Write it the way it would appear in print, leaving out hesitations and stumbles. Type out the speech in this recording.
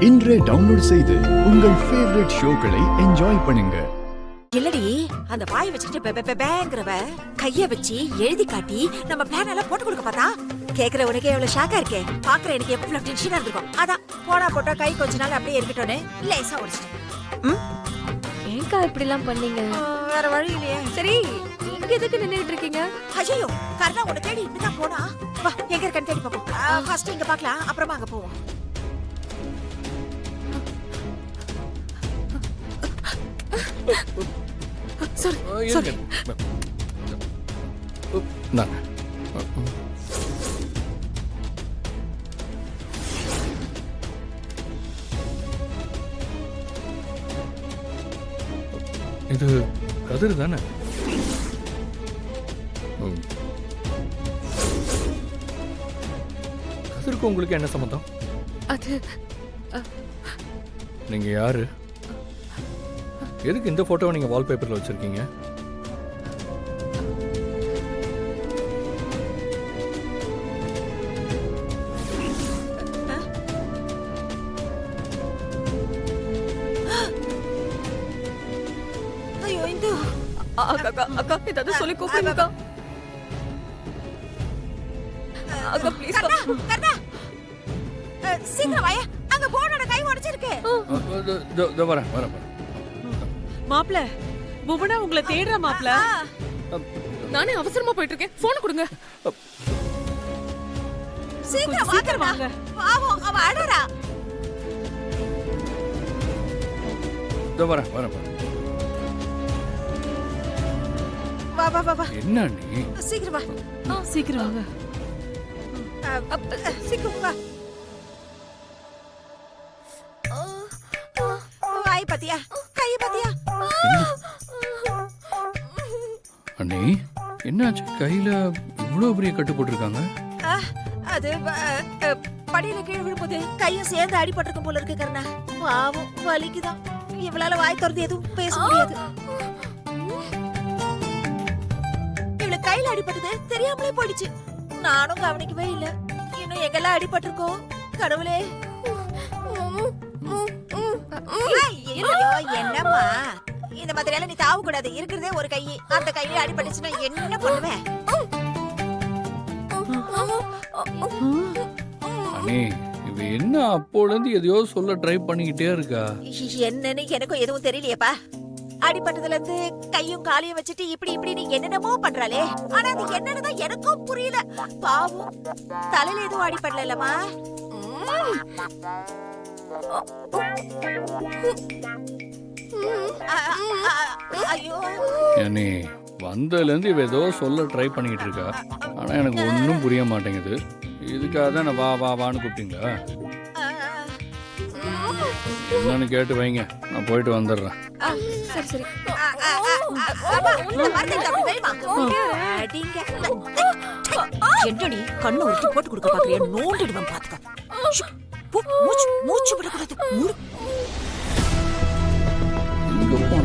இன்றே டவுன்லோட் செய்து உங்கள் ஃபேவரட் ஷோக்களை என்ஜாய் பண்ணுங்க. இல்லடி அந்த வாய் வச்சுட்டு பேங்கிறவ கைய வச்சு எழுதி காட்டி நம்ம பிளான் எல்லாம் போட்டு கொடுக்க பார்த்தா கேக்குற உனக்கே எவ்வளவு ஷாக்கா இருக்கே. பாக்குற எனக்கு எவ்வளவு டென்ஷனா இருந்திருக்கும். அதான் போனா போட்டா கை கொஞ்ச நாள் அப்படியே இருக்கட்டும்னு லேசா உடைச்சிட்டேன். ஏங்கா இப்படி எல்லாம் பண்ணீங்க? வேற வழி இல்லையே. சரி, இங்க எதுக்கு நின்னுட்டு இருக்கீங்க? ஐயோ கர்ணா உன்னை தேடி இப்படிதான் போனா. வா எங்க இருக்கன்னு தேடி பாப்போம். ஃபர்ஸ்ட் இங்க பாக்கலாம், அப்புறமா அங்க போவோம். இது கதிர் தானே? கதிருக்கு உங்களுக்கு என்ன சம்மந்தம்? அது நீங்க யாரு? எதுக்கு இந்த போட்டோவை நீங்க வால்பேப்பர்ல வச்சிருக்கீங்க? ஐயோ இந்து அக்கா ஏதாவது சொல்லி கூப்பிடுங்க அக்கா ப்ளீஸ் கர்ணா சீக்கிரம் வாயா. அங்க போனோட கை உடைச்சிருக்கு. வரேன். மாப்ள புவனா உங்களை தேடுற மாப்ள. நானே அவசரமா போயிட்டு இருக்கேன். போன் கொடுங்க. சீக்கிரம் வாங்க. பாவம் அவ அழறா. வரேன். வா. என்ன நீ? சீக்கிரம் வா. சீக்கிரம் வாங்க. சீக்கிரம் வா. வாய் பாத்தியா, கை பாத்தியா? அண்ணி என்னாச்சு? கையில இவ்வளவு பெரிய கட்டு போட்டிருக்காங்க. அது படியில கீழே விழும்போது கையும் சேர்ந்து அடிபட்டிருக்கும் போல இருக்கு கர்ணா. பாவம் வலிக்குதான். இவளால வாய் திறந்து எதுவும் பேச முடியாது. இவளுக்கு கையில அடிபட்டது தெரியாமலே போயிடுச்சு. நானும் கவனிக்கவே இல்ல. இன்னும் எங்கெல்லாம் அடிபட்டிருக்கோம் கடவுளே. என்னம்மா இந்த மாதிரி எல்லாம் நீ தாவ கூடாது. இருக்கிறதே ஒரு கை, அந்த கையில அடிபட்டுச்சுன்னா என்ன பண்ணுவேன்? அண்ணே இவ என்ன அப்போல இருந்து எதையோ சொல்ல ட்ரை பண்ணிக்கிட்டே இருக்கா. என்னன்னு எனக்கும் எதுவும் தெரியலையேப்பா. அடிபட்டதுல இருந்து கையும் காலையும் வச்சுட்டு இப்படி நீ என்னென்னமோ பண்றாளே. ஆனா அது என்னன்னுதான் எனக்கும் புரியல. பாவம் தலையில எதுவும் அடிபடல இல்லம்மா. ஐயோ அண்ணே வந்ததுல இருந்து இவ ஏதோ சொல்ல ட்ரை பண்ணிக்கிட்டு இருக்கா. ஆனா எனக்கு ஒன்னும் புரிய மாட்டேங்குது. இதுக்காக தான் நான் வான்னு கூப்பிட்டீங்களா? என்னன்னு கேட்டு வைங்க, நான் போயிட்டு வந்துடுறேன். சரி என்னடி கண்ணு உருட்டி போட்டு கொடுக்க பாக்குறியா? நோண்டிடுவேன் பாத்துக்க. மூச்சு விடக்கூடாது. எங்க